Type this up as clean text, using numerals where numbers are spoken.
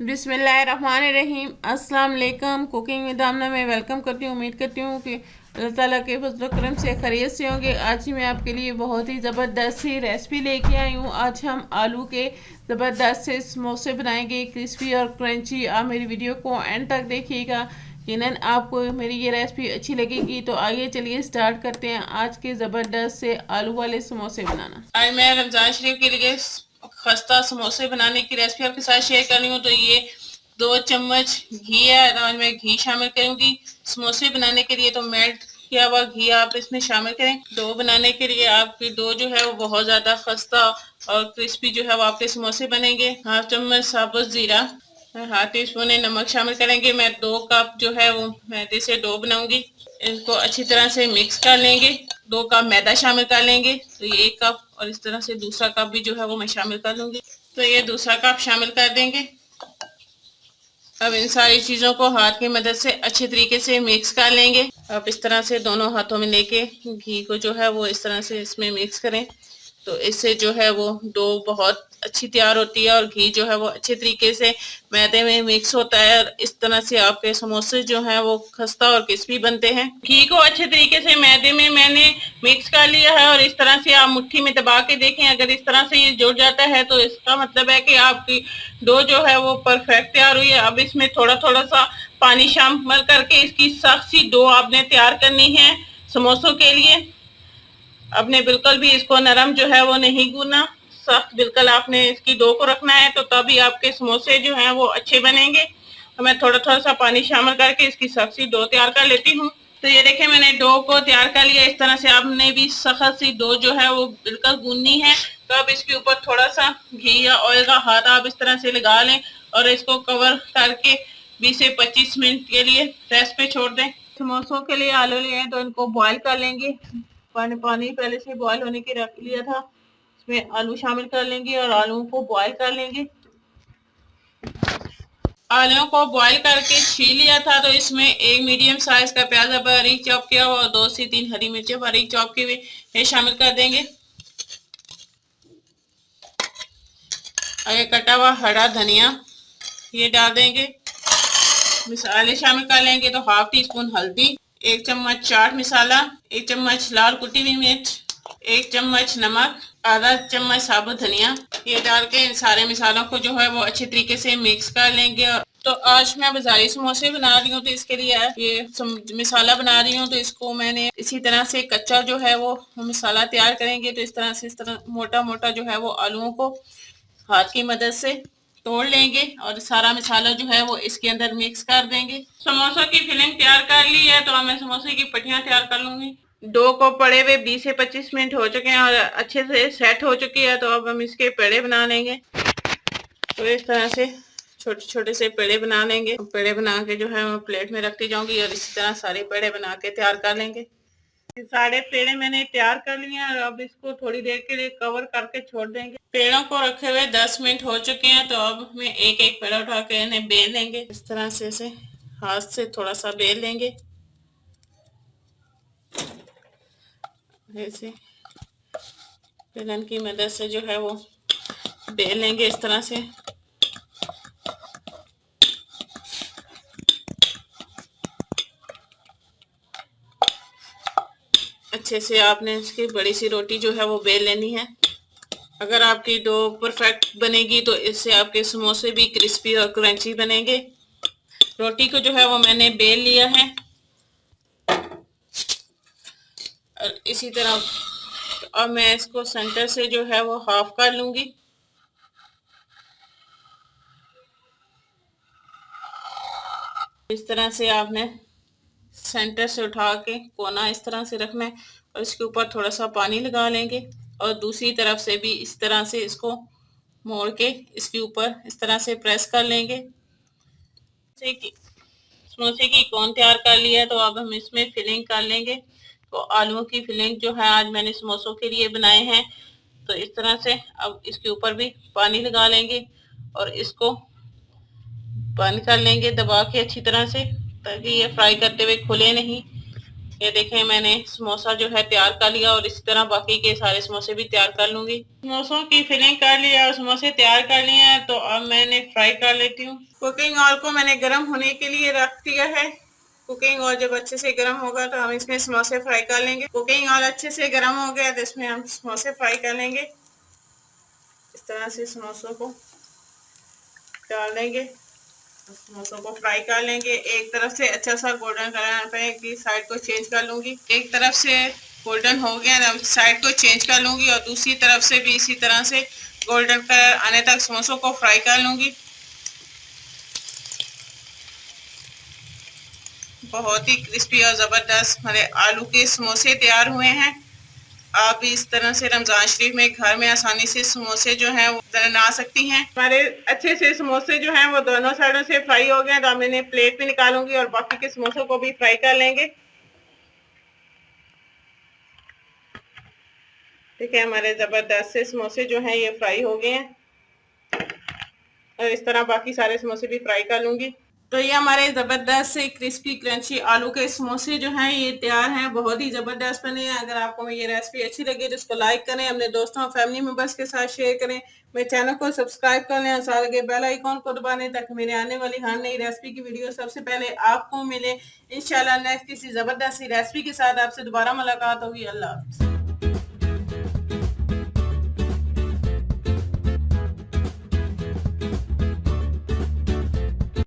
बिस्मिल्लाहिर्रहमानिर्रहीम। अस्सलाम वालेकुम। कुकिंग विद आमना में वेलकम करती हूँ। उम्मीद करती हूँ कि अल्लाह ताला के फजल करम से खैरियत से होंगे। आज ही मैं आपके लिए बहुत ही ज़बरदस्त सी रेसिपी लेके आई हूँ। आज हम आलू के ज़बरदस्त से समोसे बनाएंगे, क्रिस्पी और क्रंची। आप मेरी वीडियो को एंड तक देखिएगा। यकीनन आपको मेरी ये रेसिपी अच्छी लगेगी। तो आइए चलिए स्टार्ट करते हैं आज के ज़बरदस्त से आलू वाले समोसे बनाना। आज मैं रमज़ान शरीफ के लिए खस्ता समोसे बनाने की रेसिपी आपके साथ शेयर कर रही हूँ। तो ये 2 चम्मच घी है। आज मैं घी शामिल करूँगी समोसे बनाने के लिए। तो मेल्ट किया हुआ घी आप इसमें शामिल करें। डो बनाने के लिए आपकी डो जो है वो बहुत ज़्यादा खस्ता और क्रिस्पी जो है वो आपके समोसे बनेंगे। 1/2 चम्मच साबुत ज़ीरा, 1/2 टीस्पून नमक शामिल करेंगे। मैं 2 कप जो है वो मैदे से डो बनाऊंगी। इसको अच्छी तरह से मिक्स कर लेंगे। 2 कप मैदा शामिल कर लेंगे। तो ये 1 कप और इस तरह से दूसरा कप भी जो है वो मैं शामिल कर लूंगी। तो ये दूसरा कप शामिल कर देंगे। अब इन सारी चीज़ों को हाथ की मदद से अच्छे तरीके से मिक्स कर लेंगे। अब इस तरह से दोनों हाथों में लेके घी को जो है वो इस तरह से इसमें मिक्स करें। तो इससे जो है वो डो बहुत अच्छी तैयार होती है और घी जो है वो अच्छे तरीके से मैदे में मिक्स होता है और इस तरह से आपके समोसे जो है वो खस्ता और क्रिस्पी बनते हैं। घी को अच्छे तरीके से मैदे में मैंने मिक्स कर लिया है और इस तरह से आप मुट्ठी में दबा के देखें। अगर इस तरह से ये जुड़ जाता है तो इसका मतलब है कि आपकी डो जो है वो परफेक्ट तैयार हुई है। अब इसमें थोड़ा थोड़ा सा पानी शामिल करके इसकी सख्त सी डो आपने तैयार करनी है समोसों के लिए। आपने बिल्कुल भी इसको नरम जो है वो नहीं गूंदना, सख्त बिल्कुल आपने इसकी डो को रखना है। तो तभी आपके समोसे जो हैं वो अच्छे बनेंगे। तो मैं थोड़ा थोड़ा सा पानी शामिल करके इसकी सख्त सी डो तैयार कर लेती हूँ। तो ये देखें मैंने डो को तैयार कर लिया। इस तरह से आपने भी सख्त सी डो जो है वो बिल्कुल गूंदनी है। तो अब इसके ऊपर थोड़ा सा घी या ऑयल का हाथ आप इस तरह से लगा लें और इसको कवर करके 20 से 25 मिनट के लिए रेस्ट पे छोड़ दें। समोसों के लिए आलू लिए तो इनको बॉईल कर लेंगे। पानी पहले से बॉईल होने के रख लिया था। इसमें आलू शामिल कर लेंगे और आलूओं को बॉईल कर लेंगे। आलूओं को बॉईल करके छील लिया था। तो इसमें एक मीडियम साइज का प्याज बारीक चॉप किया हुआ और 2 से 3 हरी मिर्चें बारीक चॉप की हुई ये शामिल कर देंगे। और ये कटा हुआ हरा धनिया ये डाल देंगे। मसाले शामिल कर लेंगे। तो 1/2 टीस्पून हल्दी, 1 चम्मच चाट मसाला, 1 चम्मच लाल कुटी हुई मिर्च, 1 चम्मच नमक, आधा चम्मच साबुत धनिया ये डाल के इन सारे मसालों को जो है वो अच्छे तरीके से मिक्स कर लेंगे। तो आज मैं बाजारी समोसे बना रही हूँ तो इसके लिए ये मसाला बना रही हूँ। तो इसको मैंने इसी तरह से कच्चा जो है वो मसाला तैयार करेंगे। तो इस तरह मोटा मोटा जो है वो आलूओं को हाथ की मदद से तोड़ लेंगे और सारा मसाला जो है वो इसके अंदर मिक्स कर देंगे। समोसों की फिलिंग तैयार कर ली है। तो अब मैं समोसे की पट्टियां तैयार कर लूंगी। डो को पड़े हुए 20 से 25 मिनट हो चुके हैं और अच्छे से सेट हो चुकी है। तो अब हम इसके पेड़े बना लेंगे। तो इस तरह से छोटे छोटे से पेड़े बना लेंगे। पेड़े बना के जो है मैं प्लेट में रखती जाऊंगी और इसी तरह सारे पेड़े बना के तैयार कर लेंगे। सारे पेड़े मैंने तैयार कर लिए हैं और अब इसको थोड़ी देर के लिए कवर करके छोड़ देंगे। पेड़ों को रखे हुए 10 मिनट हो चुके हैं। तो अब मैं एक एक पेड़ उठा के इन्हें बेल लेंगे। इस तरह से इसे हाथ से थोड़ा सा बेल लेंगे। ऐसे बेलन की मदद से जो है वो बेल लेंगे इस तरह से। अच्छे से आपने इसकी बड़ी सी रोटी जो है वो बेल लेनी है। अगर आपकी डो परफेक्ट बनेगी तो इससे आपके समोसे भी क्रिस्पी और क्रंची बनेंगे। रोटी को जो है वो मैंने बेल लिया है और इसी तरह अब मैं इसको सेंटर से जो है वो हाफ कर लूंगी। इस तरह से आपने सेंटर से उठा के कोना इस तरह से रखना है और इसके ऊपर थोड़ा सा पानी लगा लेंगे और दूसरी तरफ से भी इस तरह से इसको मोड़ के इसके ऊपर इस तरह से प्रेस कर लेंगे। समोसे की कोन तैयार कर लिया है। तो अब हम इसमें फिलिंग कर लेंगे। तो आलूओं की फिलिंग जो है आज मैंने समोसों के लिए बनाए हैं। तो इस तरह से अब इसके ऊपर भी पानी लगा लेंगे और इसको बंद कर लेंगे दबा के अच्छी तरह से, ताकि ये फ्राई करते हुए खुले नहीं। ये देखें मैंने समोसा जो है तैयार कर लिया और इसी तरह बाकी के सारे समोसे भी तैयार कर लूंगी। समोसों की फिलिंग कर लिया और समोसे तैयार कर लिए हैं, तो अब मैंने फ्राई कर लेती हूँ। कुकिंग ऑयल को मैंने गर्म होने के लिए रख दिया है। कुकिंग ऑयल जब अच्छे से गर्म होगा तो हम इसमें समोसे फ्राई कर लेंगे। कुकिंग ऑयल अच्छे से गर्म हो गया तो इसमें हम समोसे फ्राई कर लेंगे। इस तरह से समोसों को डाल देंगे, समोसों को फ्राई कर लेंगे। एक तरफ से अच्छा सा गोल्डन कलर पे की साइड को चेंज कर लूंगी। एक तरफ से गोल्डन हो गया, साइड को चेंज कर लूंगी और दूसरी तरफ से भी इसी तरह से गोल्डन कलर आने तक समोसों को फ्राई कर लूंगी। बहुत ही क्रिस्पी और ज़बरदस्त हमारे आलू के समोसे तैयार हुए हैं। आप भी इस तरह से रमज़ान शरीफ में घर में आसानी से समोसे जो हैं वो बना सकती हैं। हमारे अच्छे से समोसे जो हैं वो दोनों साइडों से फ्राई हो गए, तो अब मैंने प्लेट में निकालूंगी और बाकी के समोसों को भी फ्राई कर लेंगे। ठीक है, हमारे ज़बरदस्त से समोसे जो हैं ये फ्राई हो गए हैं और इस तरह बाकी सारे समोसे भी फ्राई कर लूंगी। तो ये हमारे ज़बरदस्त से क्रिस्पी क्रंची आलू के समोसे जो हैं ये तैयार हैं। बहुत ही ज़बरदस्त बने हैं। अगर आपको ये रेसिपी अच्छी लगे तो इसको लाइक करें, अपने दोस्तों और फैमिली मेम्बर्स के साथ शेयर करें, मेरे चैनल को सब्सक्राइब कर लें और साथ लगे बेल आइकॉन को दबाने ताकि मेरे आने वाली हर नई रेसिपी की वीडियो सबसे पहले आपको मिले। इंशाल्लाह नेक्स्ट किसी ज़बरदस्त सी रेसिपी के साथ आपसे दोबारा मुलाकात होगी। अल्लाह हाफ़िज़।